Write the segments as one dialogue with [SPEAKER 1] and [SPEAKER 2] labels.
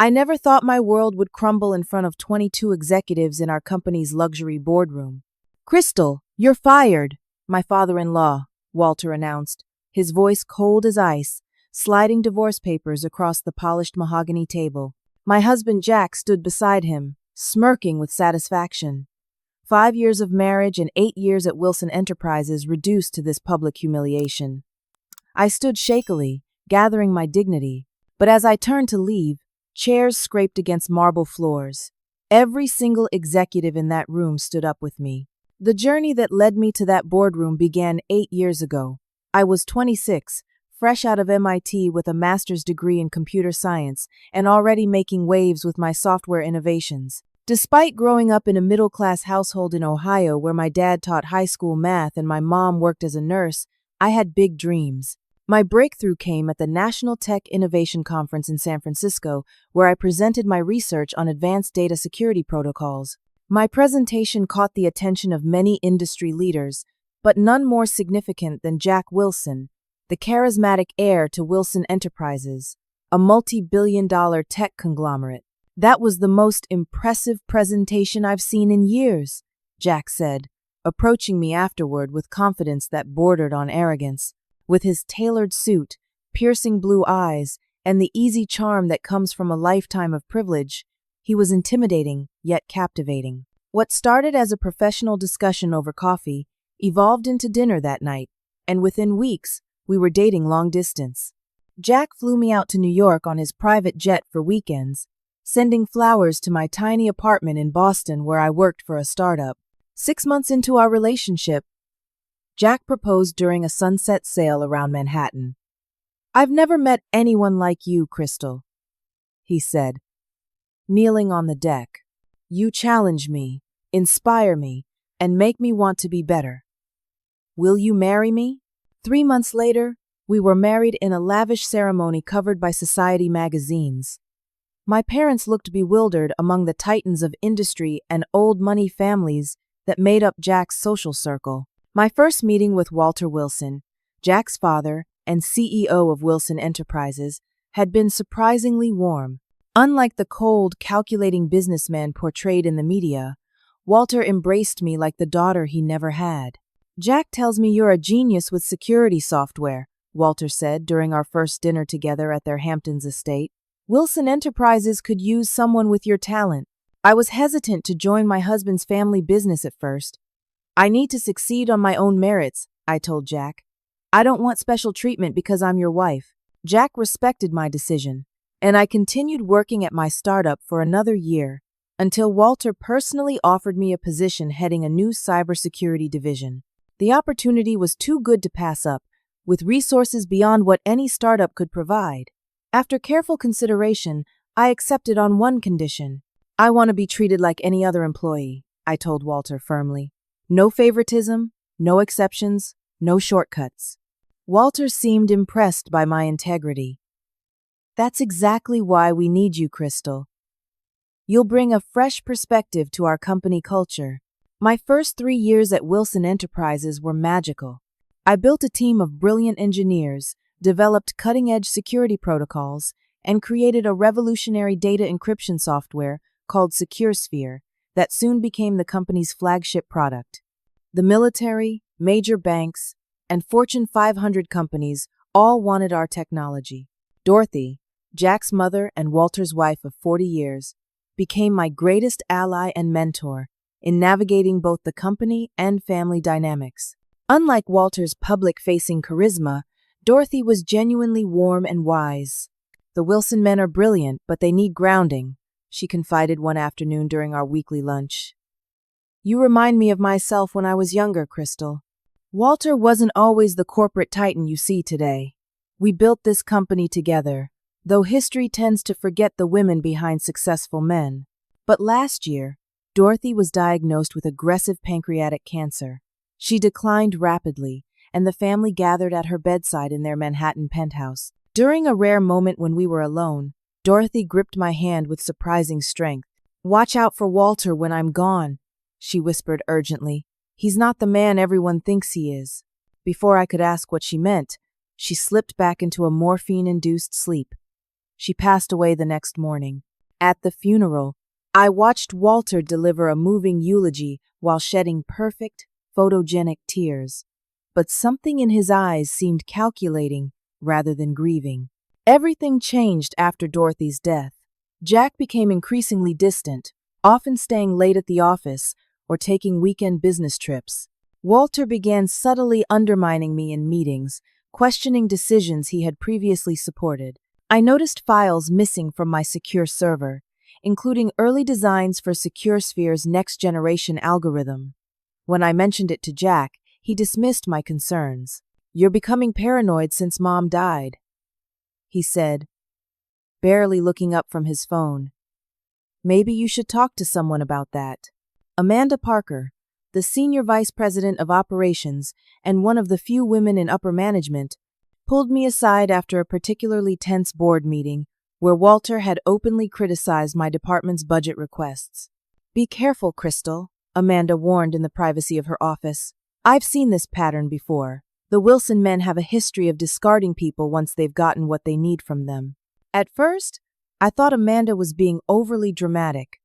[SPEAKER 1] I never thought my world would crumble in front of 22 executives in our company's luxury boardroom. Crystal, you're fired, my father-in-law, Walter announced, his voice cold as ice, sliding divorce papers across the polished mahogany table. My husband Jack stood beside him, smirking with satisfaction. 5 years of marriage and 8 years at Wilson Enterprises reduced to this public humiliation. I stood shakily, gathering my dignity, but as I turned to leave, chairs scraped against marble floors. Every single executive in that room stood up with me. The journey that led me to that boardroom began 8 years ago. I was 26, fresh out of MIT with a master's degree in computer science and already making waves with my software innovations. Despite growing up in a middle-class household in Ohio where my dad taught high school math and my mom worked as a nurse, I had big dreams. My breakthrough came at the National Tech Innovation Conference in San Francisco, where I presented my research on advanced data security protocols. My presentation caught the attention of many industry leaders, but none more significant than Jack Wilson, the charismatic heir to Wilson Enterprises, a multi-billion-dollar tech conglomerate. That was the most impressive presentation I've seen in years, Jack said, approaching me afterward with confidence that bordered on arrogance. With his tailored suit, piercing blue eyes, and the easy charm that comes from a lifetime of privilege, he was intimidating yet captivating. What started as a professional discussion over coffee evolved into dinner that night, and within weeks, we were dating long distance. Jack flew me out to New York on his private jet for weekends, sending flowers to my tiny apartment in Boston where I worked for a startup. 6 months into our relationship, Jack proposed during a sunset sail around Manhattan. "I've never met anyone like you, Crystal," he said, kneeling on the deck. "You challenge me, inspire me, and make me want to be better. Will you marry me?" 3 months later, we were married in a lavish ceremony covered by society magazines. My parents looked bewildered among the titans of industry and old money families that made up Jack's social circle. My first meeting with Walter Wilson, Jack's father and CEO of Wilson Enterprises, had been surprisingly warm. Unlike the cold, calculating businessman portrayed in the media, Walter embraced me like the daughter he never had. "Jack tells me you're a genius with security software," Walter said during our first dinner together at their Hamptons estate. "Wilson Enterprises could use someone with your talent." I was hesitant to join my husband's family business at first. "I need to succeed on my own merits," I told Jack. "I don't want special treatment because I'm your wife." Jack respected my decision, and I continued working at my startup for another year until Walter personally offered me a position heading a new cybersecurity division. The opportunity was too good to pass up, with resources beyond what any startup could provide. After careful consideration, I accepted on one condition. "I want to be treated like any other employee," I told Walter firmly. "No favoritism, no exceptions, no shortcuts." Walter seemed impressed by my integrity. "That's exactly why we need you, Crystal. You'll bring a fresh perspective to our company culture." My first 3 years at Wilson Enterprises were magical. I built a team of brilliant engineers, developed cutting-edge security protocols, and created a revolutionary data encryption software called SecureSphere that soon became the company's flagship product. The military, major banks, and Fortune 500 companies all wanted our technology. Dorothy, Jack's mother and Walter's wife of 40 years, became my greatest ally and mentor in navigating both the company and family dynamics. Unlike Walter's public-facing charisma, Dorothy was genuinely warm and wise. "The Wilson men are brilliant, but they need grounding," she confided one afternoon during our weekly lunch. "You remind me of myself when I was younger, Crystal." Walter wasn't always the corporate titan you see today. We built this company together, though history tends to forget the women behind successful men. But last year, Dorothy was diagnosed with aggressive pancreatic cancer. She declined rapidly, and the family gathered at her bedside in their Manhattan penthouse. During a rare moment when we were alone, Dorothy gripped my hand with surprising strength. "Watch out for Walter when I'm gone," she whispered urgently. "He's not the man everyone thinks he is." Before I could ask what she meant, she slipped back into a morphine-induced sleep. She passed away the next morning. At the funeral, I watched Walter deliver a moving eulogy while shedding perfect, photogenic tears. But something in his eyes seemed calculating rather than grieving. Everything changed after Dorothy's death. Jack became increasingly distant, often staying late at the office or taking weekend business trips. Walter began subtly undermining me in meetings, questioning decisions he had previously supported. I noticed files missing from my secure server, including early designs for SecureSphere's next-generation algorithm. When I mentioned it to Jack, he dismissed my concerns. "You're becoming paranoid since Mom died," he said, barely looking up from his phone. "Maybe you should talk to someone about that." Amanda Parker, the senior vice president of operations and one of the few women in upper management, pulled me aside after a particularly tense board meeting where Walter had openly criticized my department's budget requests. "Be careful, Crystal," Amanda warned in the privacy of her office. "I've seen this pattern before. The Wilson men have a history of discarding people once they've gotten what they need from them." At first, I thought Amanda was being overly dramatic,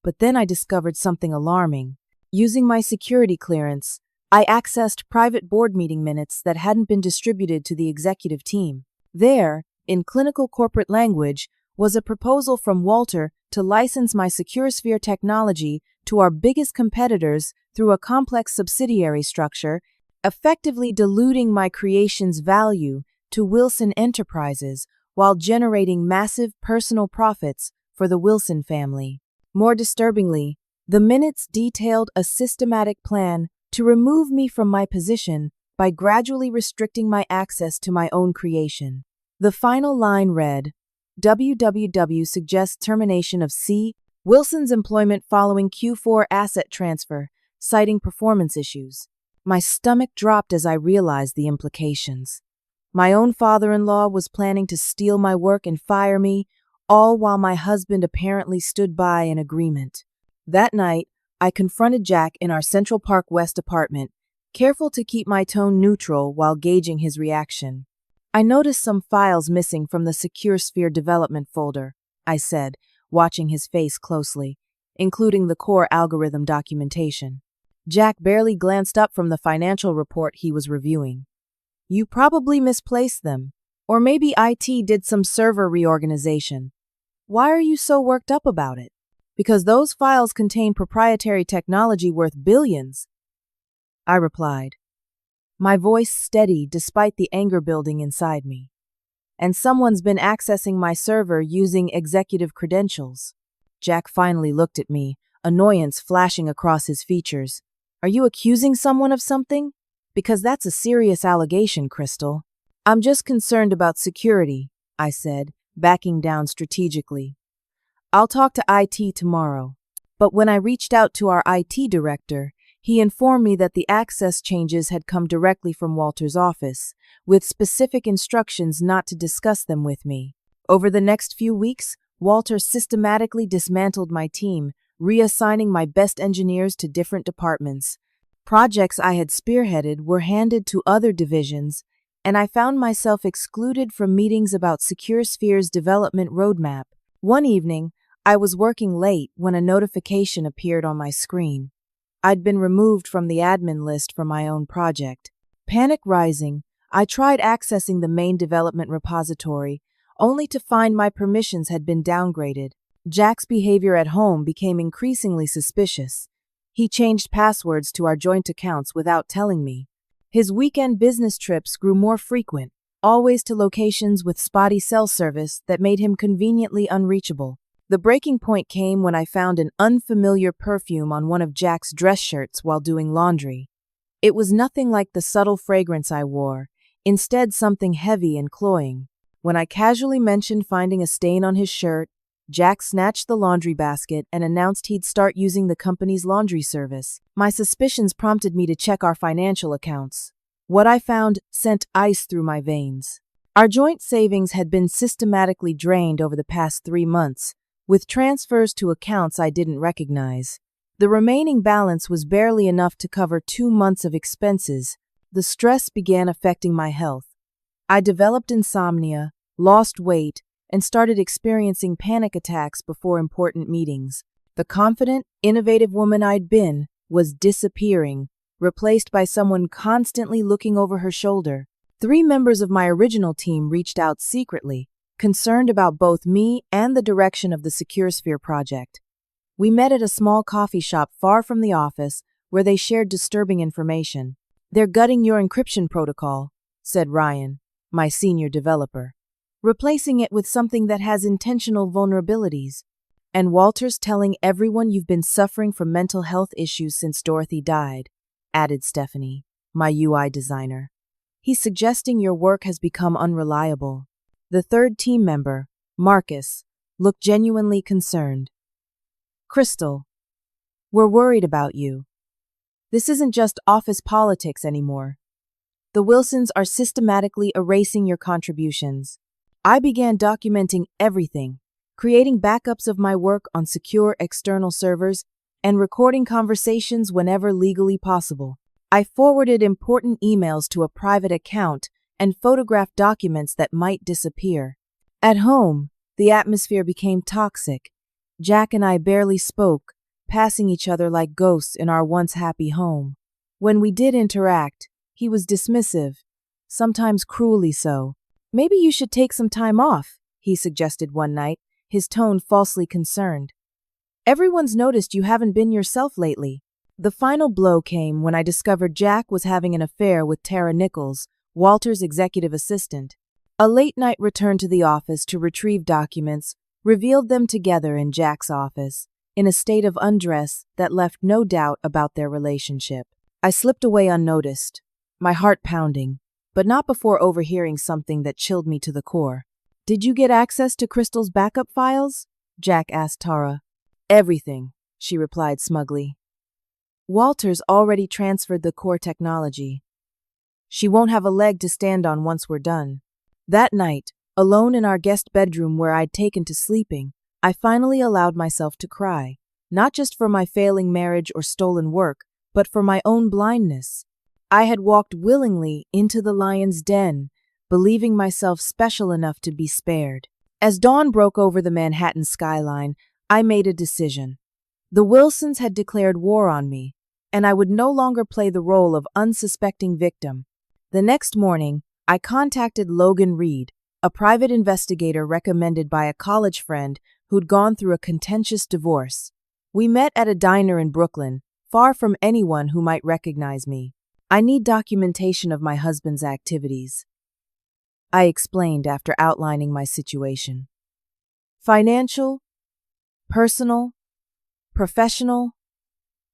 [SPEAKER 1] but then I discovered something alarming. Using my security clearance, I accessed private board meeting minutes that hadn't been distributed to the executive team. There, in clinical corporate language, was a proposal from Walter to license my SecureSphere technology to our biggest competitors through a complex subsidiary structure, effectively diluting my creation's value to Wilson Enterprises while generating massive personal profits for the Wilson family. More disturbingly, the minutes detailed a systematic plan to remove me from my position by gradually restricting my access to my own creation. The final line read, "WWW suggests termination of C. Wilson's employment following Q4 asset transfer, citing performance issues." My stomach dropped as I realized the implications. My own father-in-law was planning to steal my work and fire me, all while my husband apparently stood by in agreement. That night, I confronted Jack in our Central Park West apartment, careful to keep my tone neutral while gauging his reaction. "I noticed some files missing from the SecureSphere development folder," I said, watching his face closely, including the core algorithm documentation. Jack barely glanced up from the financial report he was reviewing. "You probably misplaced them, or maybe IT did some server reorganization. Why are you so worked up about it?" "Because those files contain proprietary technology worth billions," I replied, my voice steady despite the anger building inside me. "And someone's been accessing my server using executive credentials." Jack finally looked at me, annoyance flashing across his features. "Are you accusing someone of something? Because that's a serious allegation, Crystal." "I'm just concerned about security," I said, backing down strategically. "I'll talk to IT tomorrow." But when I reached out to our IT director, he informed me that the access changes had come directly from Walter's office, with specific instructions not to discuss them with me. Over the next few weeks, Walter systematically dismantled my team, reassigning my best engineers to different departments. Projects I had spearheaded were handed to other divisions, and I found myself excluded from meetings about SecureSphere's development roadmap. One evening, I was working late when a notification appeared on my screen. I'd been removed from the admin list for my own project. Panic rising, I tried accessing the main development repository, only to find my permissions had been downgraded. Jack's behavior at home became increasingly suspicious. He changed passwords to our joint accounts without telling me. His weekend business trips grew more frequent, always to locations with spotty cell service that made him conveniently unreachable. The breaking point came when I found an unfamiliar perfume on one of Jack's dress shirts while doing laundry. It was nothing like the subtle fragrance I wore, instead something heavy and cloying. When I casually mentioned finding a stain on his shirt, Jack snatched the laundry basket and announced he'd start using the company's laundry service. My suspicions prompted me to check our financial accounts. What I found sent ice through my veins. Our joint savings had been systematically drained over the past 3 months, with transfers to accounts I didn't recognize. The remaining balance was barely enough to cover 2 months of expenses. The stress began affecting my health. I developed insomnia, lost weight, and started experiencing panic attacks before important meetings. The confident, innovative woman I'd been was disappearing, replaced by someone constantly looking over her shoulder. 3 members of my original team reached out secretly, concerned about both me and the direction of the SecureSphere project. We met at a small coffee shop far from the office where they shared disturbing information. "They're gutting your encryption protocol," said Ryan, my senior developer, "replacing it with something that has intentional vulnerabilities. And Walter's telling everyone you've been suffering from mental health issues since Dorothy died," added Stephanie, my UI designer. "He's suggesting your work has become unreliable." The third team member, Marcus, looked genuinely concerned. "Crystal, we're worried about you. This isn't just office politics anymore. The Wilsons are systematically erasing your contributions." I began documenting everything, creating backups of my work on secure external servers and recording conversations whenever legally possible. I forwarded important emails to a private account and photographed documents that might disappear. At home, the atmosphere became toxic. Jack and I barely spoke, passing each other like ghosts in our once happy home. When we did interact, he was dismissive, sometimes cruelly so. "Maybe you should take some time off," he suggested one night, his tone falsely concerned. "Everyone's noticed you haven't been yourself lately." The final blow came when I discovered Jack was having an affair with Tara Nichols, Walter's executive assistant. A late-night return to the office to retrieve documents revealed them together in Jack's office, in a state of undress that left no doubt about their relationship. I slipped away unnoticed, my heart pounding, but not before overhearing something that chilled me to the core. "Did you get access to Crystal's backup files?" Jack asked Tara. "Everything," she replied smugly. "Walter's already transferred the core technology. She won't have a leg to stand on once we're done." That night, alone in our guest bedroom where I'd taken to sleeping, I finally allowed myself to cry, not just for my failing marriage or stolen work, but for my own blindness. I had walked willingly into the lion's den, believing myself special enough to be spared. As dawn broke over the Manhattan skyline, I made a decision. The Wilsons had declared war on me, and I would no longer play the role of unsuspecting victim. The next morning, I contacted Logan Reed, a private investigator recommended by a college friend who'd gone through a contentious divorce. We met at a diner in Brooklyn, far from anyone who might recognize me. "I need documentation of my husband's activities," I explained after outlining my situation. "Financial, personal, professional,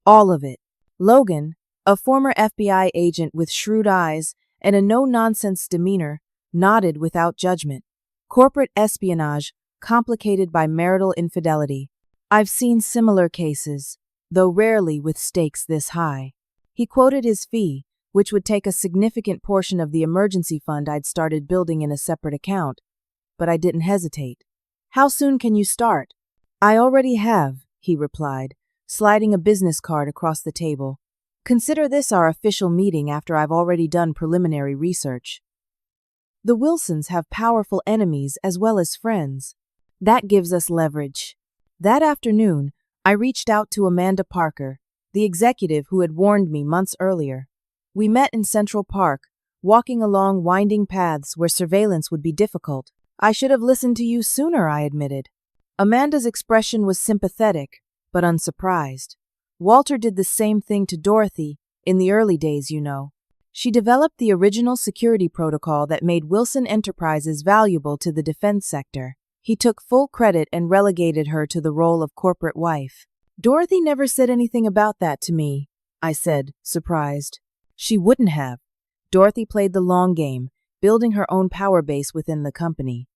[SPEAKER 1] all of it." Logan, a former FBI agent with shrewd eyes and a no-nonsense demeanor, nodded without judgment. "Corporate espionage, complicated by marital infidelity. I've seen similar cases, though rarely with stakes this high." He quoted his fee, which would take a significant portion of the emergency fund I'd started building in a separate account. But I didn't hesitate. "How soon can you start?" "I already have," he replied, sliding a business card across the table. "Consider this our official meeting after I've already done preliminary research." The Wilsons have powerful enemies as well as friends. That gives us leverage. That afternoon, I reached out to Amanda Parker, the executive who had warned me months earlier. We met in Central Park, walking along winding paths where surveillance would be difficult. "I should have listened to you sooner," I admitted. Amanda's expression was sympathetic, but unsurprised. "Walter did the same thing to Dorothy, in the early days, you know. She developed the original security protocol that made Wilson Enterprises valuable to the defense sector. He took full credit and relegated her to the role of corporate wife." "Dorothy never said anything about that to me," I said, surprised. "She wouldn't have. Dorothy played the long game, building her own power base within the company.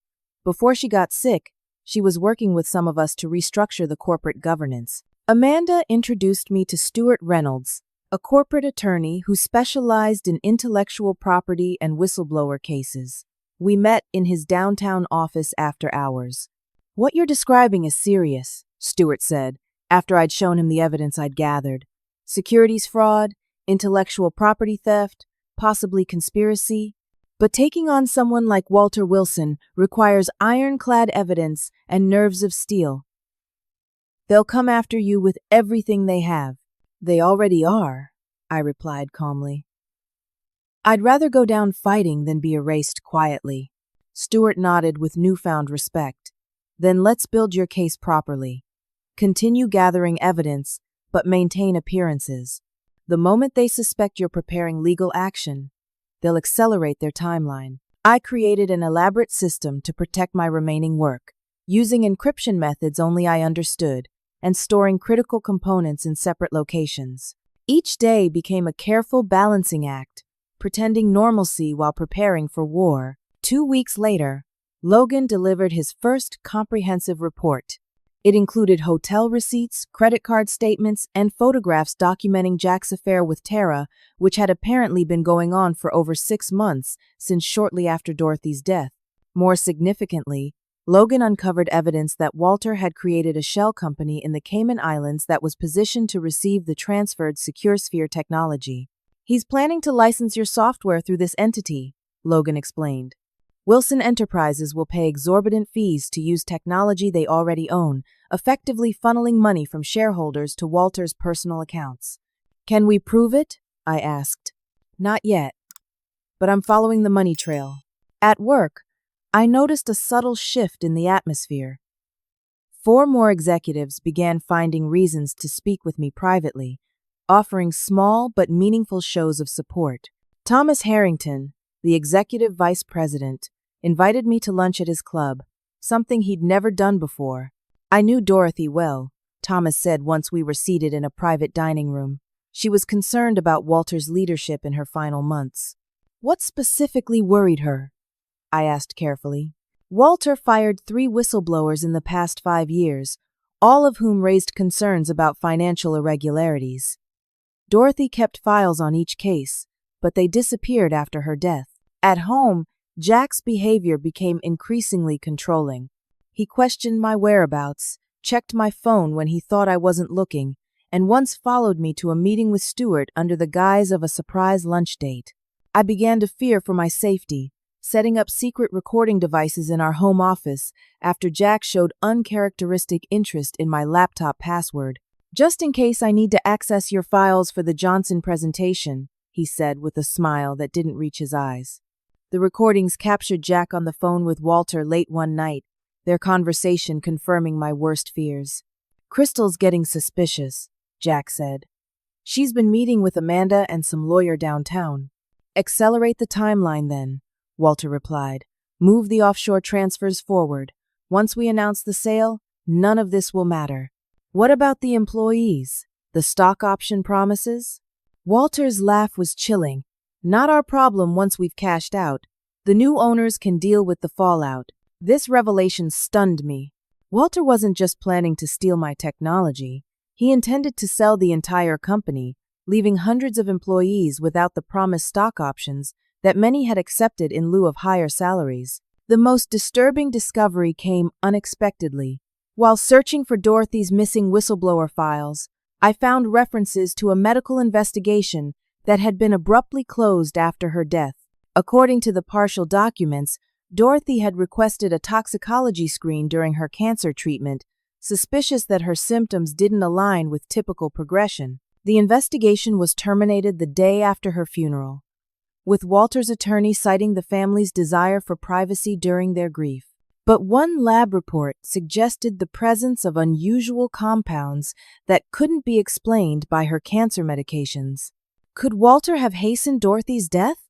[SPEAKER 1] Before she got sick, she was working with some of us to restructure the corporate governance." Amanda introduced me to Stuart Reynolds, a corporate attorney who specialized in intellectual property and whistleblower cases. We met in his downtown office after hours. "What you're describing is serious," Stuart said, after I'd shown him the evidence I'd gathered. "Securities fraud, intellectual property theft, possibly conspiracy. But taking on someone like Walter Wilson requires ironclad evidence and nerves of steel. They'll come after you with everything they have. They already are, I replied calmly. I'd rather go down fighting than be erased quietly. Stewart nodded with newfound respect. Then let's build your case properly. Continue gathering evidence, but maintain appearances. The moment they suspect you're preparing legal action, they'll accelerate their timeline. I created an elaborate system to protect my remaining work, using encryption methods only I understood, and storing critical components in separate locations. Each day became a careful balancing act, pretending normalcy while preparing for war. 2 weeks later, Logan delivered his first comprehensive report. It included hotel receipts, credit card statements, and photographs documenting Jack's affair with Tara, which had apparently been going on for over 6 months since shortly after Dorothy's death. More significantly, Logan uncovered evidence that Walter had created a shell company in the Cayman Islands that was positioned to receive the transferred SecureSphere technology. He's planning to license your software through this entity, Logan explained. Wilson Enterprises will pay exorbitant fees to use technology they already own, effectively funneling money from shareholders to Walter's personal accounts. Can we prove it? I asked. Not yet, but I'm following the money trail. At work, I noticed a subtle shift in the atmosphere. 4 more executives began finding reasons to speak with me privately, offering small but meaningful shows of support. Thomas Harrington, the executive vice president, invited me to lunch at his club, something he'd never done before. I knew Dorothy well, Thomas said once we were seated in a private dining room. She was concerned about Walter's leadership in her final months. What specifically worried her? I asked carefully. Walter fired 3 whistleblowers in the past 5 years, all of whom raised concerns about financial irregularities. Dorothy kept files on each case, but they disappeared after her death. At home, Jack's behavior became increasingly controlling. He questioned my whereabouts, checked my phone when he thought I wasn't looking, and once followed me to a meeting with Stewart under the guise of a surprise lunch date. I began to fear for my safety, setting up secret recording devices in our home office after Jack showed uncharacteristic interest in my laptop password. Just in case I need to access your files for the Johnson presentation, he said with a smile that didn't reach his eyes. The recordings captured Jack on the phone with Walter late one night, their conversation confirming my worst fears. Crystal's getting suspicious, Jack said. She's been meeting with Amanda and some lawyer downtown. Accelerate the timeline then, Walter replied. Move the offshore transfers forward. Once we announce the sale, none of this will matter. What about the employees? The stock option promises? Walter's laugh was chilling. Not our problem once we've cashed out. The new owners can deal with the fallout. This revelation stunned me. Walter wasn't just planning to steal my technology. He intended to sell the entire company, leaving hundreds of employees without the promised stock options that many had accepted in lieu of higher salaries. The most disturbing discovery came unexpectedly. While searching for Dorothy's missing whistleblower files, I found references to a medical investigation that had been abruptly closed after her death. According to the partial documents, Dorothy had requested a toxicology screen during her cancer treatment, suspicious that her symptoms didn't align with typical progression. The investigation was terminated the day after her funeral, with Walter's attorney citing the family's desire for privacy during their grief. But one lab report suggested the presence of unusual compounds that couldn't be explained by her cancer medications. Could Walter have hastened Dorothy's death?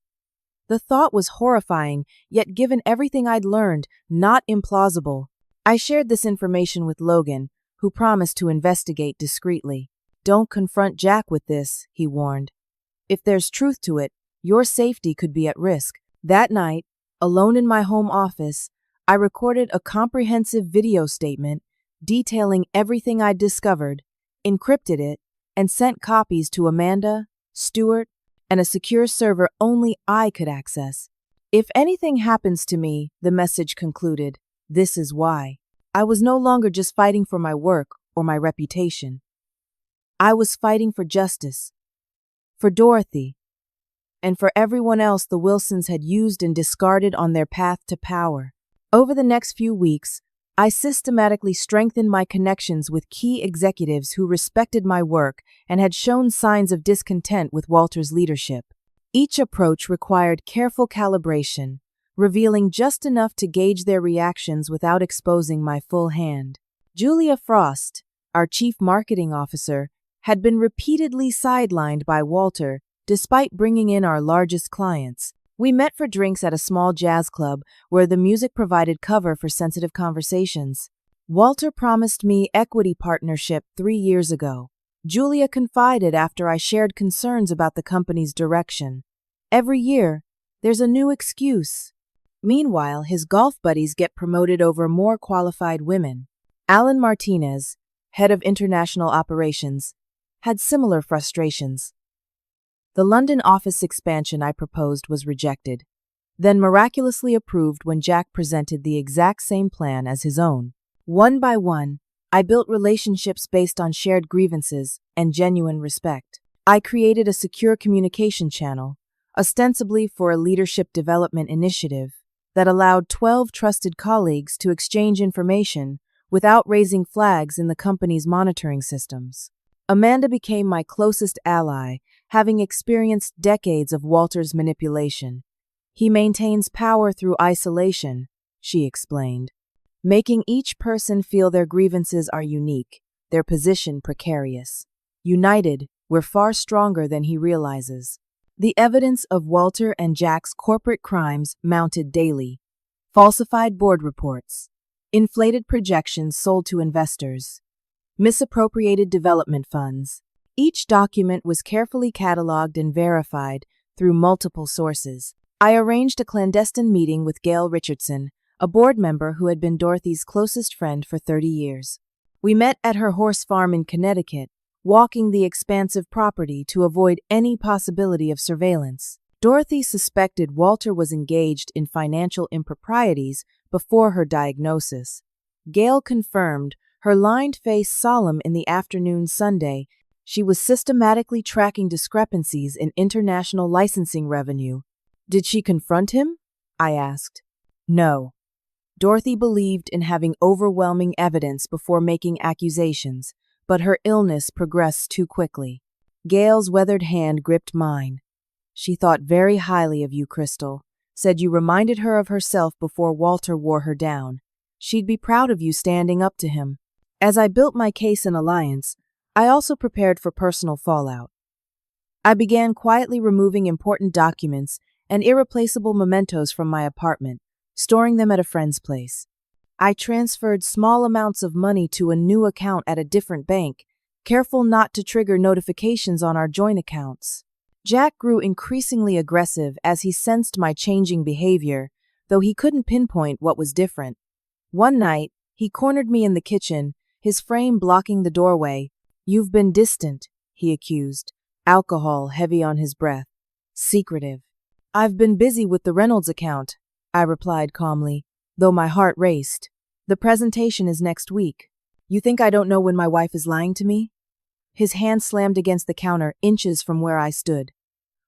[SPEAKER 1] The thought was horrifying, yet given everything I'd learned, not implausible. I shared this information with Logan, who promised to investigate discreetly. Don't confront Jack with this, he warned. If there's truth to it, your safety could be at risk. That night, alone in my home office, I recorded a comprehensive video statement detailing everything I'd discovered, encrypted it, and sent copies to Amanda, Stewart, and a secure server only I could access. If anything happens to me, the message concluded, this is why. I was no longer just fighting for my work or my reputation. I was fighting for justice. For Dorothy. and for everyone else the Wilsons had used and discarded on their path to power. Over the next few weeks, I systematically strengthened my connections with key executives who respected my work and had shown signs of discontent with Walter's leadership. Each approach required careful calibration, revealing just enough to gauge their reactions without exposing my full hand. Julia Frost, our chief marketing officer, had been repeatedly sidelined by Walter despite bringing in our largest clients. We met for drinks at a small jazz club where the music provided cover for sensitive conversations. Walter promised me equity partnership 3 years ago. Julia confided after I shared concerns about the company's direction. Every year, there's a new excuse. Meanwhile, his golf buddies get promoted over more qualified women. Alan Martinez, head of international operations, had similar frustrations. The London office expansion I proposed was rejected, then miraculously approved when Jack presented the exact same plan as his own. One by one, I built relationships based on shared grievances and genuine respect. I created a secure communication channel, ostensibly for a leadership development initiative, that allowed 12 trusted colleagues to exchange information without raising flags in the company's monitoring systems. Amanda became my closest ally, having experienced decades of Walter's manipulation. He maintains power through isolation, she explained, making each person feel their grievances are unique, their position precarious. United, we're far stronger than he realizes. The evidence of Walter and Jack's corporate crimes mounted daily. Falsified board reports, inflated projections sold to investors, misappropriated development funds. Each document was carefully cataloged and verified through multiple sources. I arranged a clandestine meeting with Gail Richardson, a board member who had been Dorothy's closest friend for 30 years. We met at her horse farm in Connecticut, walking the expansive property to avoid any possibility of surveillance. Dorothy suspected Walter was engaged in financial improprieties before her diagnosis. Gail confirmed, her lined face solemn in the afternoon Sunday, she was systematically tracking discrepancies in international licensing revenue. Did she confront him? I asked. No. Dorothy believed in having overwhelming evidence before making accusations, but her illness progressed too quickly. Gail's weathered hand gripped mine. She thought very highly of you, Crystal. Said you reminded her of herself before Walter wore her down. She'd be proud of you standing up to him. As I built my case in alliance, I also prepared for personal fallout. I began quietly removing important documents and irreplaceable mementos from my apartment, storing them at a friend's place. I transferred small amounts of money to a new account at a different bank, careful not to trigger notifications on our joint accounts. Jack grew increasingly aggressive as he sensed my changing behavior, though he couldn't pinpoint what was different. One night, he cornered me in the kitchen, his frame blocking the doorway. You've been distant, he accused, alcohol heavy on his breath. Secretive. I've been busy with the Reynolds account, I replied calmly, though my heart raced. The presentation is next week. You think I don't know when my wife is lying to me? His hand slammed against the counter, inches from where I stood.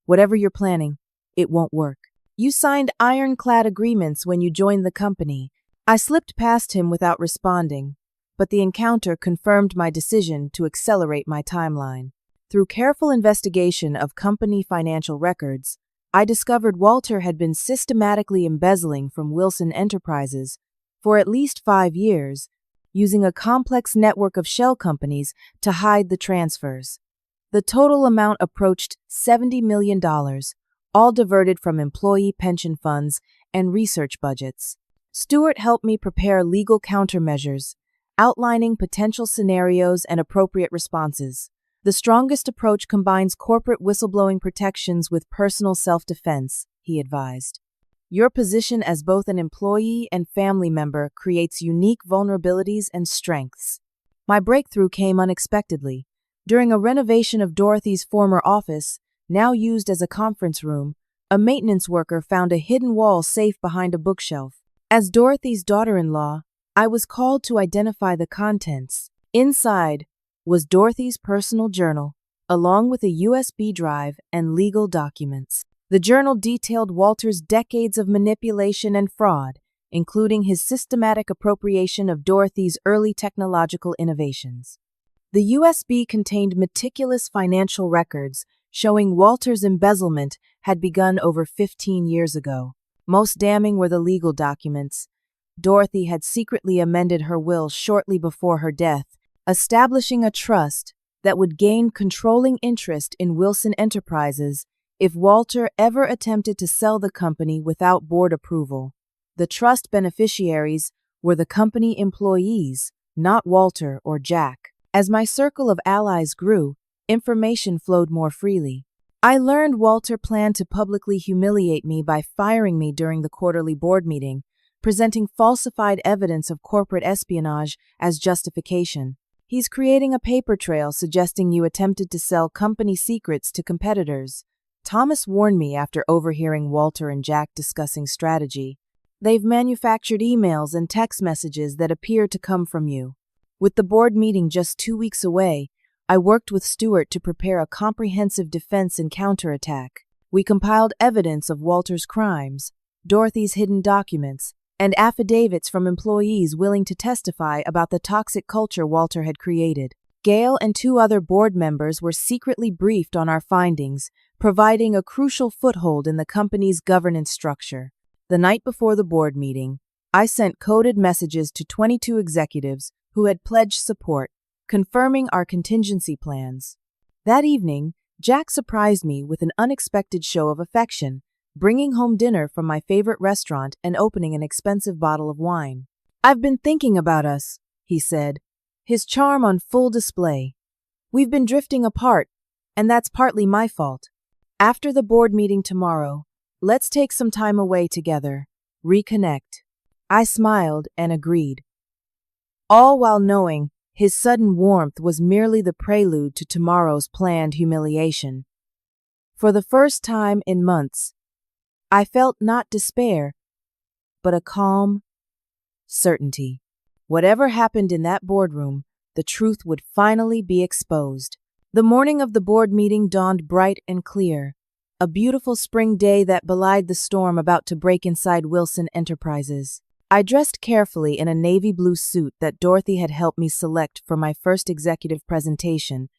[SPEAKER 1] Whatever you're planning, it won't work. You signed ironclad agreements when you joined the company. I slipped past him without responding, but the encounter confirmed my decision to accelerate my timeline. Through careful investigation of company financial records, I discovered Walter had been systematically embezzling from Wilson Enterprises for at least 5 years, using a complex network of shell companies to hide the transfers. The total amount approached $70 million, all diverted from employee pension funds and research budgets. Stewart helped me prepare legal countermeasures, outlining potential scenarios and appropriate responses. The strongest approach combines corporate whistleblowing protections with personal self-defense, he advised. Your position as both an employee and family member creates unique vulnerabilities and strengths. My breakthrough came unexpectedly. During a renovation of Dorothy's former office, now used as a conference room, a maintenance worker found a hidden wall safe behind a bookshelf. As Dorothy's daughter-in-law, I was called to identify the contents. Inside was Dorothy's personal journal, along with a USB drive and legal documents. The journal detailed Walter's decades of manipulation and fraud, including his systematic appropriation of Dorothy's early technological innovations. The USB contained meticulous financial records showing Walter's embezzlement had begun over 15 years ago. Most damning were the legal documents. Dorothy had secretly amended her will shortly before her death, establishing a trust that would gain controlling interest in Wilson Enterprises if Walter ever attempted to sell the company without board approval. The trust beneficiaries were the company employees, not Walter or Jack. As my circle of allies grew, information flowed more freely. I learned Walter planned to publicly humiliate me by firing me during the quarterly board meeting, presenting falsified evidence of corporate espionage as justification. He's creating a paper trail suggesting you attempted to sell company secrets to competitors. Thomas warned me after overhearing Walter and Jack discussing strategy. They've manufactured emails and text messages that appear to come from you. With the board meeting just 2 weeks away, I worked with Stewart to prepare a comprehensive defense and counterattack. We compiled evidence of Walter's crimes, Dorothy's hidden documents, and affidavits from employees willing to testify about the toxic culture Walter had created. Gail and 2 other board members were secretly briefed on our findings, providing a crucial foothold in the company's governance structure. The night before the board meeting, I sent coded messages to 22 executives who had pledged support, confirming our contingency plans. That evening, Jack surprised me with an unexpected show of affection, bringing home dinner from my favorite restaurant and opening an expensive bottle of wine. "I've been thinking about us," he said, his charm on full display. "We've been drifting apart, and that's partly my fault. After the board meeting tomorrow, let's take some time away together, reconnect." I smiled and agreed, all while knowing his sudden warmth was merely the prelude to tomorrow's planned humiliation. For the first time in months, I felt not despair, but a calm certainty. Whatever happened in that boardroom, the truth would finally be exposed. The morning of the board meeting dawned bright and clear, a beautiful spring day that belied the storm about to break inside Wilson Enterprises. I dressed carefully in a navy blue suit that Dorothy had helped me select for my first executive presentation,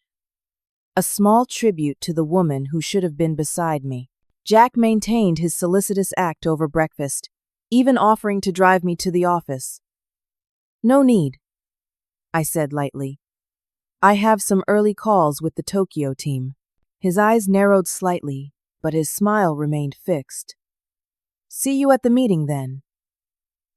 [SPEAKER 1] a small tribute to the woman who should have been beside me. Jack maintained his solicitous act over breakfast, even offering to drive me to the office. "No need," I said lightly. "I have some early calls with the Tokyo team." His eyes narrowed slightly, but his smile remained fixed. "See you at the meeting then.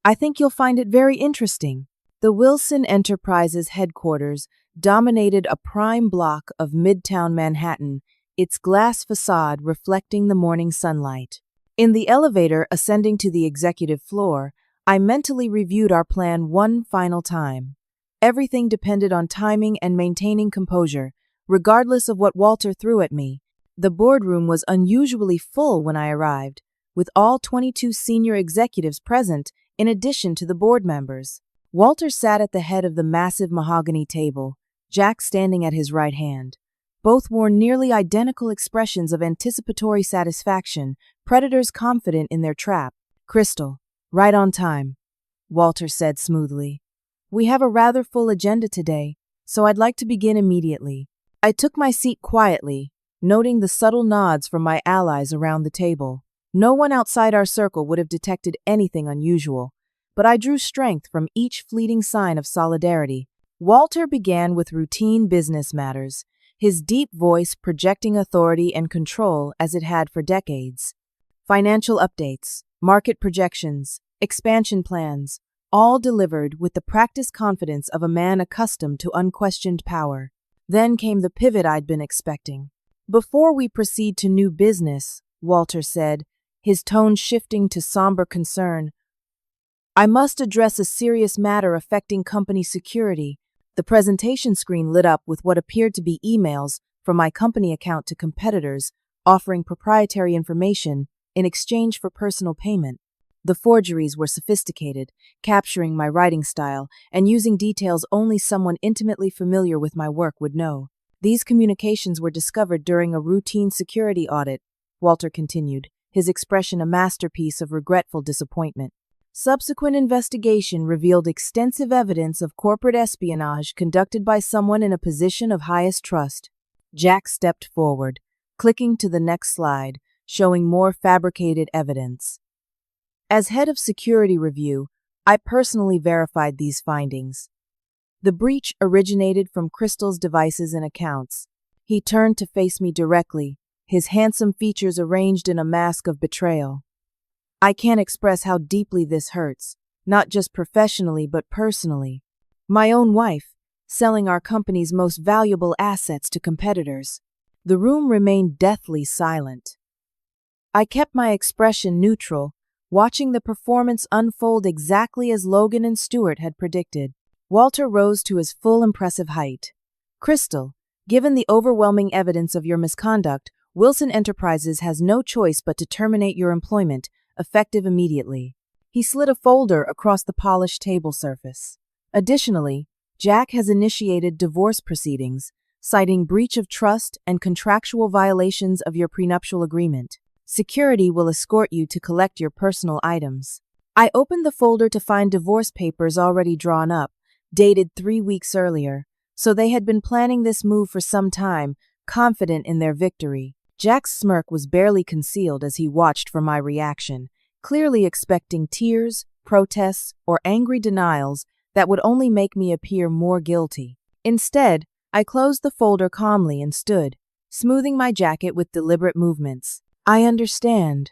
[SPEAKER 1] I think you'll find it very interesting." The Wilson Enterprises headquarters dominated a prime block of Midtown Manhattan, its glass facade reflecting the morning sunlight. In the elevator ascending to the executive floor, I mentally reviewed our plan one final time. Everything depended on timing and maintaining composure, regardless of what Walter threw at me. The boardroom was unusually full when I arrived, with all 22 senior executives present in addition to the board members. Walter sat at the head of the massive mahogany table, Jack standing at his right hand. Both wore nearly identical expressions of anticipatory satisfaction, predators confident in their trap. "Crystal, right on time," Walter said smoothly. "We have a rather full agenda today, so I'd like to begin immediately." I took my seat quietly, noting the subtle nods from my allies around the table. No one outside our circle would have detected anything unusual, but I drew strength from each fleeting sign of solidarity. Walter began with routine business matters, his deep voice projecting authority and control as it had for decades. Financial updates, market projections, expansion plans, all delivered with the practiced confidence of a man accustomed to unquestioned power. Then came the pivot I'd been expecting. "Before we proceed to new business," Walter said, his tone shifting to somber concern, "I must address a serious matter affecting company security." The presentation screen lit up with what appeared to be emails from my company account to competitors offering proprietary information in exchange for personal payment. The forgeries were sophisticated, capturing my writing style and using details only someone intimately familiar with my work would know. These communications were discovered during a routine security audit, Walter continued, his expression a masterpiece of regretful disappointment. Subsequent investigation revealed extensive evidence of corporate espionage conducted by someone in a position of highest trust. Jack stepped forward, clicking to the next slide, showing more fabricated evidence. As head of security review, I personally verified these findings. The breach originated from Crystal's devices and accounts. He turned to face me directly, his handsome features arranged in a mask of betrayal. I can't express how deeply this hurts, not just professionally but personally. My own wife, selling our company's most valuable assets to competitors. The room remained deathly silent. I kept my expression neutral, watching the performance unfold exactly as Logan and Stewart had predicted. Walter rose to his full impressive height. Crystal, given the overwhelming evidence of your misconduct, Wilson Enterprises has no choice but to terminate your employment, effective immediately. He slid a folder across the polished table surface. Additionally, Jack has initiated divorce proceedings, citing breach of trust and contractual violations of your prenuptial agreement. Security will escort you to collect your personal items. I opened the folder to find divorce papers already drawn up, dated 3 weeks earlier, so they had been planning this move for some time, confident in their victory. Jack's smirk was barely concealed as he watched for my reaction, clearly expecting tears, protests, or angry denials that would only make me appear more guilty. Instead, I closed the folder calmly and stood, smoothing my jacket with deliberate movements. I understand,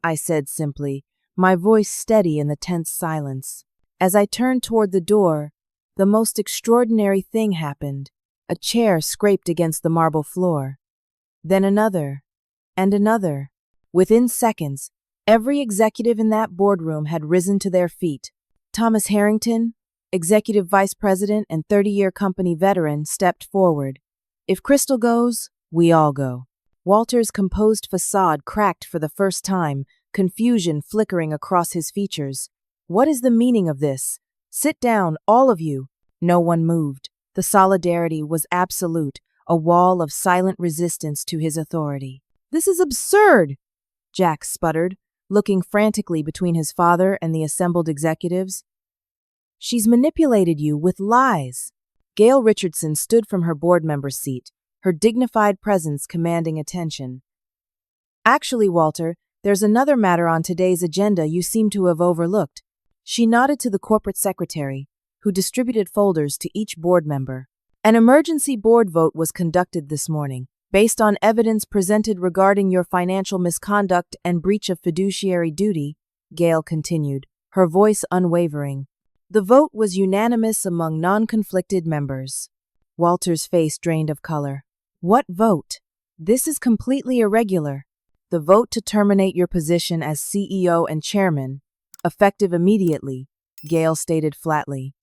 [SPEAKER 1] I said simply, my voice steady in the tense silence. As I turned toward the door, the most extraordinary thing happened. A chair scraped against the marble floor. Then another, and another. Within seconds, every executive in that boardroom had risen to their feet. Thomas Harrington, executive vice president and 30-year company veteran, stepped forward. If Crystal goes, we all go. Walter's composed facade cracked for the first time, confusion flickering across his features. What is the meaning of this? Sit down, all of you. No one moved. The solidarity was absolute, a wall of silent resistance to his authority. This is absurd, Jack sputtered, looking frantically between his father and the assembled executives. She's manipulated you with lies. Gail Richardson stood from her board member's seat, her dignified presence commanding attention. Actually, Walter, there's another matter on today's agenda you seem to have overlooked. She nodded to the corporate secretary, who distributed folders to each board member. An emergency board vote was conducted this morning, based on evidence presented regarding your financial misconduct and breach of fiduciary duty, Gail continued, her voice unwavering. The vote was unanimous among non-conflicted members. Walter's face drained of color. What vote? This is completely irregular. The vote to terminate your position as CEO and chairman, effective immediately, Gail stated flatly.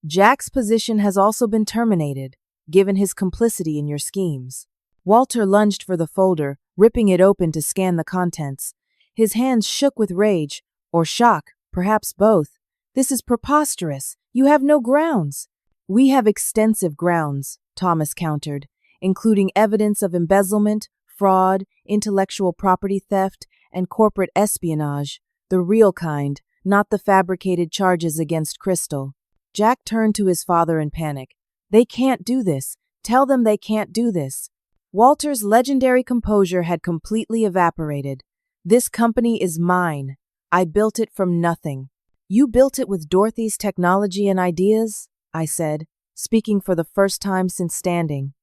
[SPEAKER 1] Jack's position has also been terminated, given his complicity in your schemes. Walter lunged for the folder, ripping it open to scan the contents. His hands shook with rage, or shock, perhaps both. This is preposterous. You have no grounds. We have extensive grounds, Thomas countered, including evidence of embezzlement, fraud, intellectual property theft, and corporate espionage, the real kind, not the fabricated charges against Crystal. Jack turned to his father in panic. They can't do this. Tell them they can't do this. Walter's legendary composure had completely evaporated. This company is mine. I built it from nothing. You built it with Dorothy's technology and ideas? I said, speaking for the first time since standing.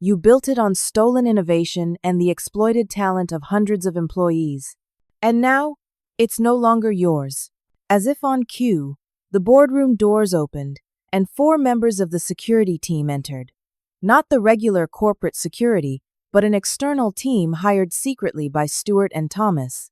[SPEAKER 1] You built it on stolen innovation and the exploited talent of hundreds of employees. And now, it's no longer yours. As if on cue, the boardroom doors opened, and 4 members of the security team entered. Not the regular corporate security, but an external team hired secretly by Stewart and Thomas.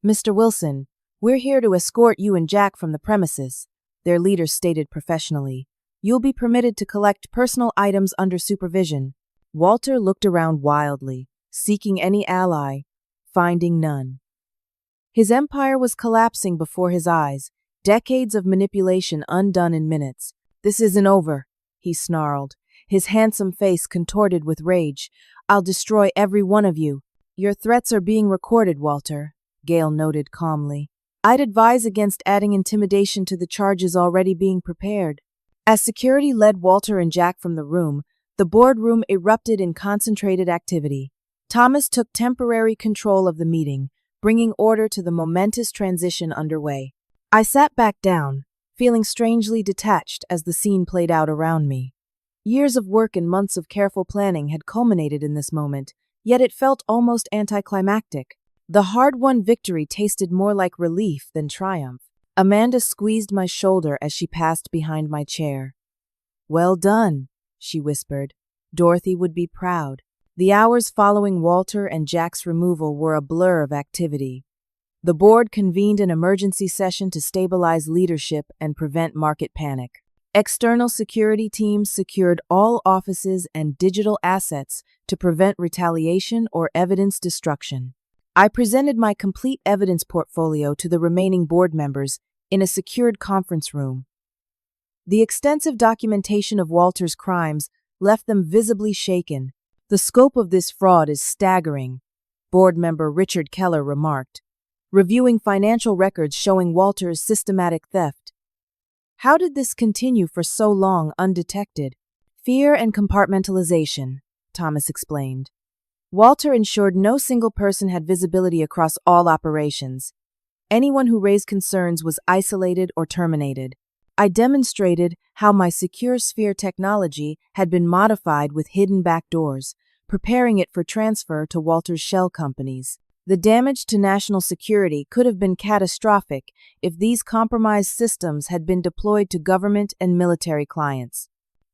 [SPEAKER 1] Mr. Wilson, we're here to escort you and Jack from the premises, their leader stated professionally. You'll be permitted to collect personal items under supervision. Walter looked around wildly, seeking any ally, finding none. His empire was collapsing before his eyes, decades of manipulation undone in minutes. This isn't over, he snarled, his handsome face contorted with rage. I'll destroy every one of you. Your threats are being recorded, Walter, Gale noted calmly. I'd advise against adding intimidation to the charges already being prepared. As security led Walter and Jack from the room, the boardroom erupted in concentrated activity. Thomas took temporary control of the meeting, bringing order to the momentous transition underway. I sat back down, feeling strangely detached as the scene played out around me. Years of work and months of careful planning had culminated in this moment, yet it felt almost anticlimactic. The hard-won victory tasted more like relief than triumph. Amanda squeezed my shoulder as she passed behind my chair. "Well done," she whispered. "Dorothy would be proud." The hours following Walter and Jack's removal were a blur of activity. The board convened an emergency session to stabilize leadership and prevent market panic. External security teams secured all offices and digital assets to prevent retaliation or evidence destruction. I presented my complete evidence portfolio to the remaining board members in a secured conference room. The extensive documentation of Walter's crimes left them visibly shaken. "The scope of this fraud is staggering," board member Richard Keller remarked, reviewing financial records showing Walter's systematic theft. "How did this continue for so long undetected?" "Fear and compartmentalization," Thomas explained. Walter ensured no single person had visibility across all operations. Anyone who raised concerns was isolated or terminated. I demonstrated how my secure sphere technology had been modified with hidden backdoors, preparing it for transfer to Walter's shell companies. The damage to national security could have been catastrophic if these compromised systems had been deployed to government and military clients.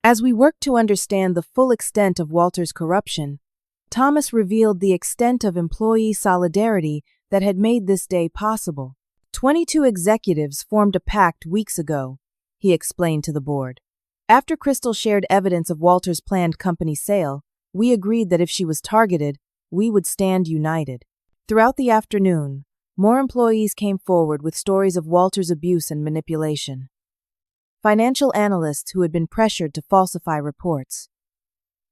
[SPEAKER 1] As we worked to understand the full extent of Walter's corruption, Thomas revealed the extent of employee solidarity that had made this day possible. 22 executives formed a pact weeks ago, he explained to the board. After Crystal shared evidence of Walter's planned company sale, we agreed that if she was targeted, we would stand united. Throughout the afternoon, more employees came forward with stories of Walter's abuse and manipulation. Financial analysts who had been pressured to falsify reports.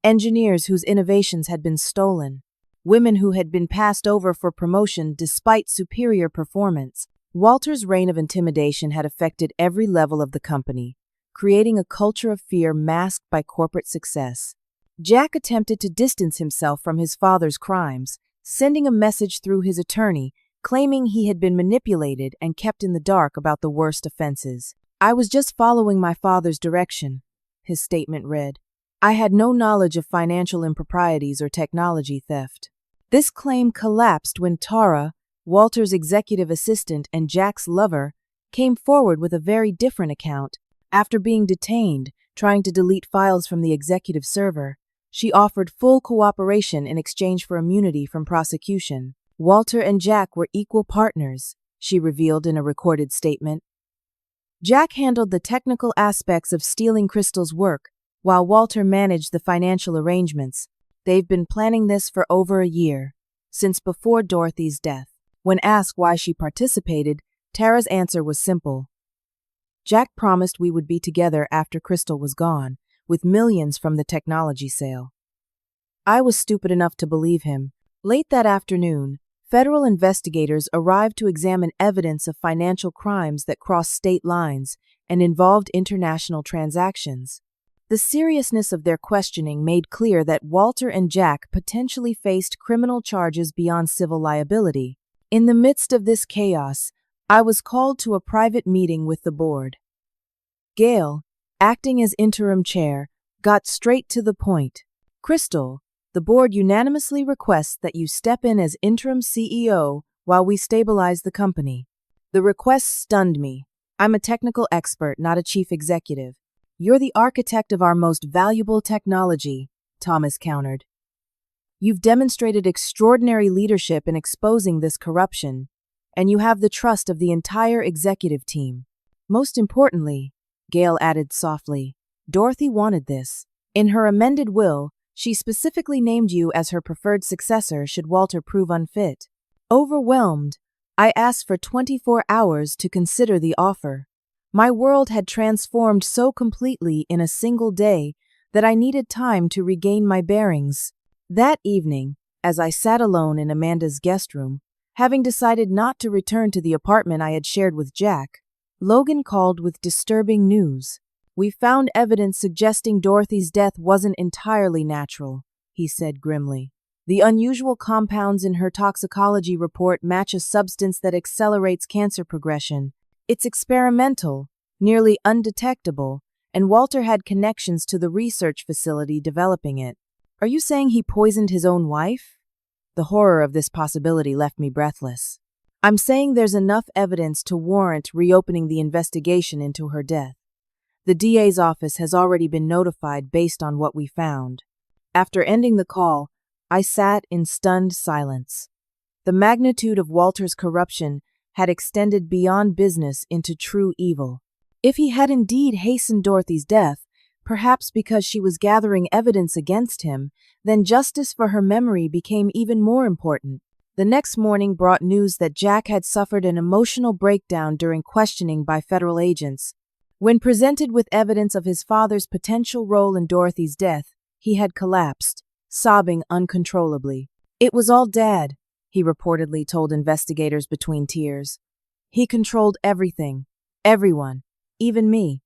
[SPEAKER 1] Engineers whose innovations had been stolen. Women who had been passed over for promotion despite superior performance. Walter's reign of intimidation had affected every level of the company, creating a culture of fear masked by corporate success. Jack attempted to distance himself from his father's crimes, sending a message through his attorney claiming he had been manipulated and kept in the dark about the worst offenses. "I was just following my father's direction," his statement read. "I had no knowledge of financial improprieties or technology theft." This claim collapsed when Tara, Walter's executive assistant and Jack's lover, came forward with a very different account. After being detained, trying to delete files from the executive server, she offered full cooperation in exchange for immunity from prosecution. Walter and Jack were equal partners, she revealed in a recorded statement. Jack handled the technical aspects of stealing Crystal's work, while Walter managed the financial arrangements. They've been planning this for over a year, since before Dorothy's death. When asked why she participated, Tara's answer was simple. Jack promised we would be together after Crystal was gone, with millions from the technology sale. I was stupid enough to believe him. Late that afternoon, federal investigators arrived to examine evidence of financial crimes that crossed state lines and involved international transactions. The seriousness of their questioning made clear that Walter and Jack potentially faced criminal charges beyond civil liability. In the midst of this chaos, I was called to a private meeting with the board. Gale, acting as interim chair, got straight to the point. "Crystal, the board unanimously requests that you step in as interim CEO while we stabilize the company." The request stunned me. "I'm a technical expert, not a chief executive. You're the architect of our most valuable technology," Thomas countered. "You've demonstrated extraordinary leadership in exposing this corruption, and you have the trust of the entire executive team. Most importantly," Gale added softly, "Dorothy wanted this. In her amended will, she specifically named you as her preferred successor should Walter prove unfit." Overwhelmed, I asked for 24 hours to consider the offer. My world had transformed so completely in a single day that I needed time to regain my bearings. That evening, As I sat alone in Amanda's guest room, having decided not to return to the apartment I had shared with Jack, Logan called with disturbing news. "We found evidence suggesting Dorothy's death wasn't entirely natural," he said grimly. "The unusual compounds in her toxicology report match a substance that accelerates cancer progression. It's experimental, nearly undetectable, and Walter had connections to the research facility developing it." "Are you saying he poisoned his own wife?" The horror of this possibility left me breathless. "I'm saying there's enough evidence to warrant reopening the investigation into her death. The DA's office has already been notified based on what we found." After ending the call, I sat in stunned silence. The magnitude of Walter's corruption had extended beyond business into true evil. If he had indeed hastened Dorothy's death, perhaps because she was gathering evidence against him, then justice for her memory became even more important. The next morning brought news that Jack had suffered an emotional breakdown during questioning by federal agents. When presented with evidence of his father's potential role in Dorothy's death, he had collapsed, sobbing uncontrollably. "It was all Dad," he reportedly told investigators between tears. "He controlled everything, everyone, even me.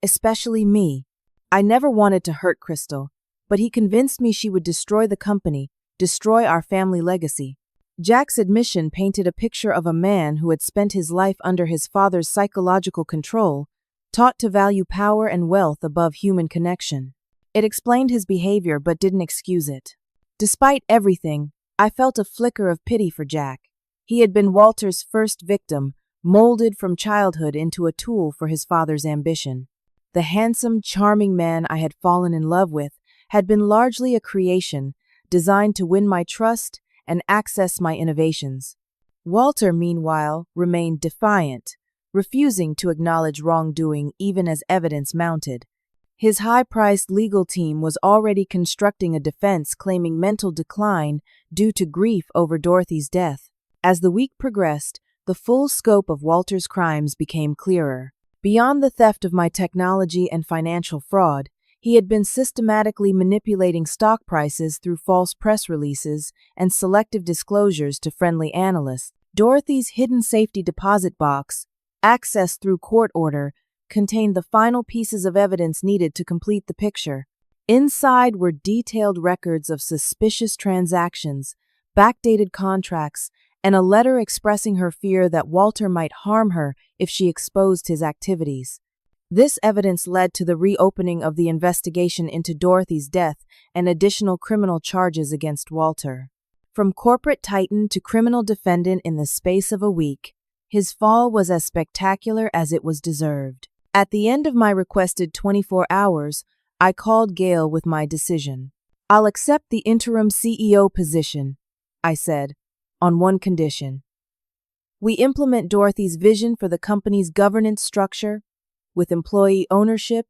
[SPEAKER 1] Especially me. I never wanted to hurt Crystal, but he convinced me she would destroy the company, destroy our family legacy." Jack's admission painted a picture of a man who had spent his life under his father's psychological control, taught to value power and wealth above human connection. It explained his behavior but didn't excuse it. Despite everything, I felt a flicker of pity for Jack. He had been Walter's first victim, molded from childhood into a tool for his father's ambition. The handsome, charming man I had fallen in love with had been largely a creation, designed to win my trust and access my innovations. Walter, meanwhile, remained defiant, refusing to acknowledge wrongdoing even as evidence mounted. His high-priced legal team was already constructing a defense claiming mental decline due to grief over Dorothy's death. As the week progressed, the full scope of Walter's crimes became clearer. Beyond the theft of my technology and financial fraud, he had been systematically manipulating stock prices through false press releases and selective disclosures to friendly analysts. Dorothy's hidden safety deposit box, accessed through court order, contained the final pieces of evidence needed to complete the picture. Inside were detailed records of suspicious transactions, backdated contracts, and a letter expressing her fear that Walter might harm her if she exposed his activities. This evidence led to the reopening of the investigation into Dorothy's death and additional criminal charges against Walter. From corporate titan to criminal defendant in the space of a week, his fall was as spectacular as it was deserved. At the end of my requested 24 hours, I called Gail with my decision. "I'll accept the interim CEO position," I said, "on one condition. We implement Dorothy's vision for the company's governance structure, with employee ownership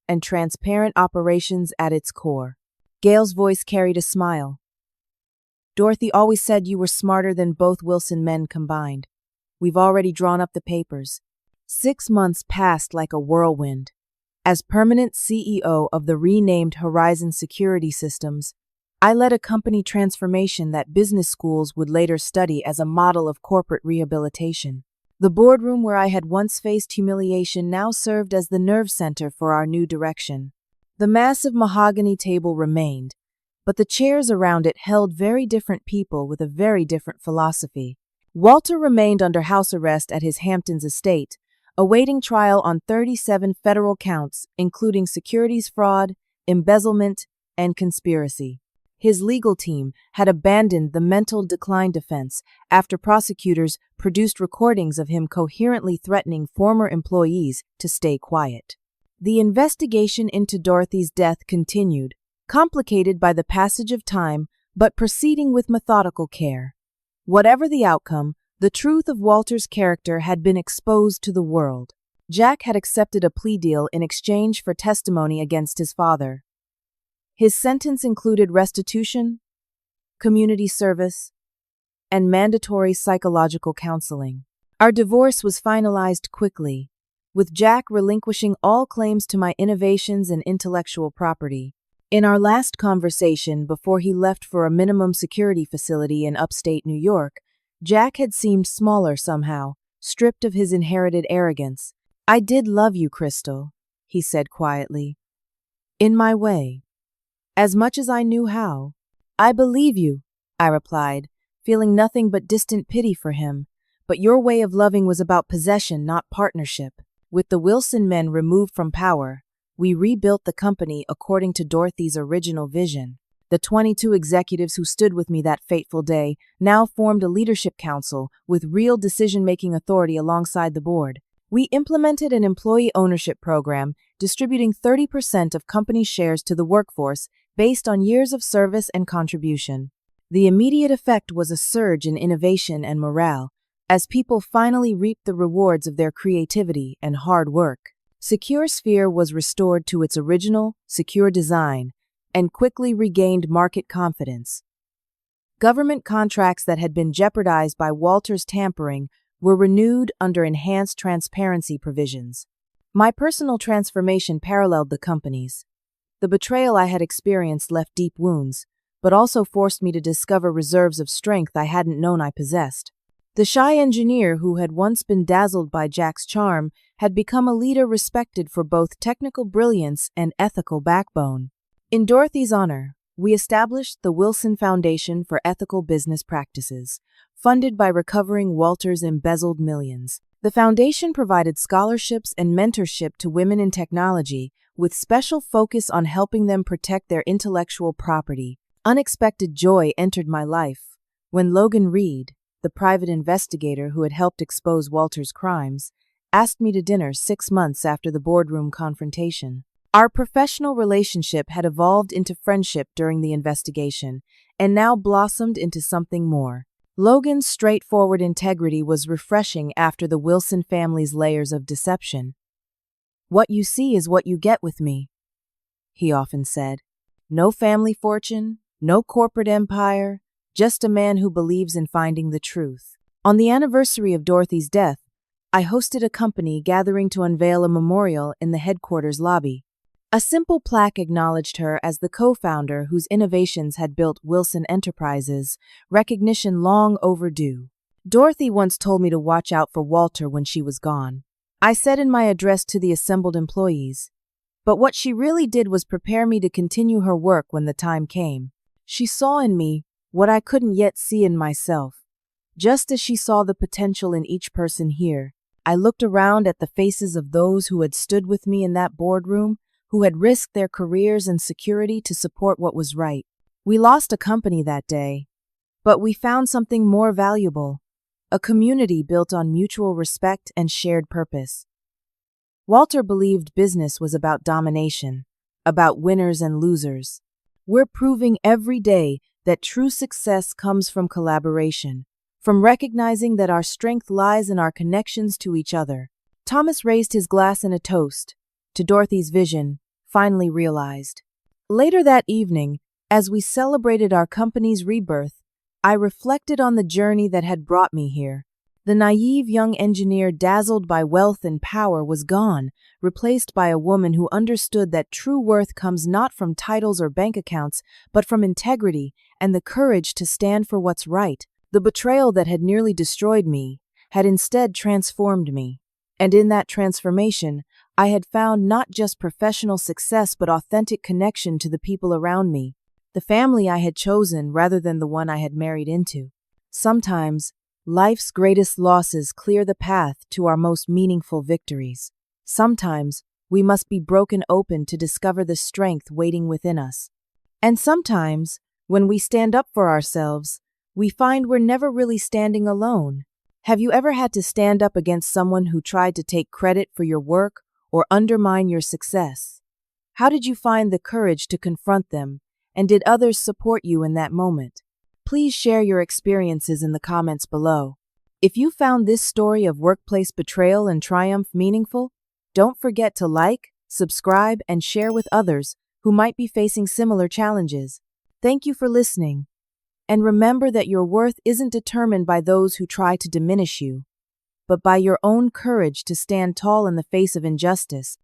[SPEAKER 1] and transparent operations at its core." Gail's voice carried a smile. "Dorothy always said you were smarter than both Wilson men combined. We've already drawn up the papers." 6 months passed like a whirlwind. As permanent CEO of the renamed Horizon Security Systems, I led a company transformation that business schools would later study as a model of corporate rehabilitation. The boardroom where I had once faced humiliation now served as the nerve center for our new direction. The massive mahogany table remained, but the chairs around it held very different people with a very different philosophy. Walter remained under house arrest at his Hamptons estate, awaiting trial on 37 federal counts, including securities fraud, embezzlement, and conspiracy. His legal team had abandoned the mental decline defense after prosecutors produced recordings of him coherently threatening former employees to stay quiet. The investigation into Dorothy's death continued, complicated by the passage of time, but proceeding with methodical care. Whatever the outcome, the truth of Walter's character had been exposed to the world. Jack had accepted a plea deal in exchange for testimony against his father. His sentence included restitution, community service, and mandatory psychological counseling. Our divorce was finalized quickly, with Jack relinquishing all claims to my innovations and intellectual property. In our last conversation before he left for a minimum security facility in upstate New York, Jack had seemed smaller somehow, stripped of his inherited arrogance. "I did love you, Crystal," he said quietly. "In my way. As much as I knew how." "I believe you," I replied, feeling nothing but distant pity for him. "But your way of loving was about possession, not partnership." With the Wilson men removed from power, we rebuilt the company according to Dorothy's original vision. The 22 executives who stood with me that fateful day now formed a leadership council with real decision-making authority alongside the board. We implemented an employee ownership program, distributing 30% of company shares to the workforce based on years of service and contribution. The immediate effect was a surge in innovation and morale, as people finally reaped the rewards of their creativity and hard work. Secure Sphere was restored to its original, secure design, and quickly regained market confidence. Government contracts that had been jeopardized by Walter's tampering were renewed under enhanced transparency provisions. My personal transformation paralleled the company's. The betrayal I had experienced left deep wounds, but also forced me to discover reserves of strength I hadn't known I possessed. The shy engineer who had once been dazzled by Jack's charm had become a leader respected for both technical brilliance and ethical backbone. In Dorothy's honor, we established the Wilson Foundation for Ethical Business Practices, funded by recovering Walter's embezzled millions. The foundation provided scholarships and mentorship to women in technology, with special focus on helping them protect their intellectual property. Unexpected joy entered my life when Logan Reed, the private investigator who had helped expose Walter's crimes, asked me to dinner 6 months after the boardroom confrontation. Our professional relationship had evolved into friendship during the investigation and now blossomed into something more. Logan's straightforward integrity was refreshing after the Wilson family's layers of deception. "What you see is what you get with me," he often said. "No family fortune, no corporate empire, just a man who believes in finding the truth." On the anniversary of Dorothy's death, I hosted a company gathering to unveil a memorial in the headquarters lobby. A simple plaque acknowledged her as the co-founder whose innovations had built Wilson Enterprises, recognition long overdue. Dorothy once told me to watch out for Walter when she was gone. I said in my address to the assembled employees. But what she really did was prepare me to continue her work when the time came. She saw in me what I couldn't yet see in myself. Just as she saw the potential in each person here, I looked around at the faces of those who had stood with me in that boardroom, who had risked their careers and security to support what was right. We lost a company that day, but we found something more valuable, a community built on mutual respect and shared purpose. Walter believed business was about domination, about winners and losers. We're proving every day that true success comes from collaboration, from recognizing that our strength lies in our connections to each other. Thomas raised his glass in a toast to Dorothy's vision, finally realized. Later that evening, as we celebrated our company's rebirth, I reflected on the journey that had brought me here. The naive young engineer dazzled by wealth and power was gone, replaced by a woman who understood that true worth comes not from titles or bank accounts, but from integrity and the courage to stand for what's right. The betrayal that had nearly destroyed me had instead transformed me. And in that transformation, I had found not just professional success but authentic connection to the people around me, the family I had chosen rather than the one I had married into. Sometimes, life's greatest losses clear the path to our most meaningful victories. Sometimes, we must be broken open to discover the strength waiting within us. And sometimes, when we stand up for ourselves, we find we're never really standing alone. Have you ever had to stand up against someone who tried to take credit for your work or undermine your success? How did you find the courage to confront them, and did others support you in that moment? Please share your experiences in the comments below. If you found this story of workplace betrayal and triumph meaningful, don't forget to like, subscribe, and share with others who might be facing similar challenges. Thank you for listening. And remember that your worth isn't determined by those who try to diminish you, but by your own courage to stand tall in the face of injustice.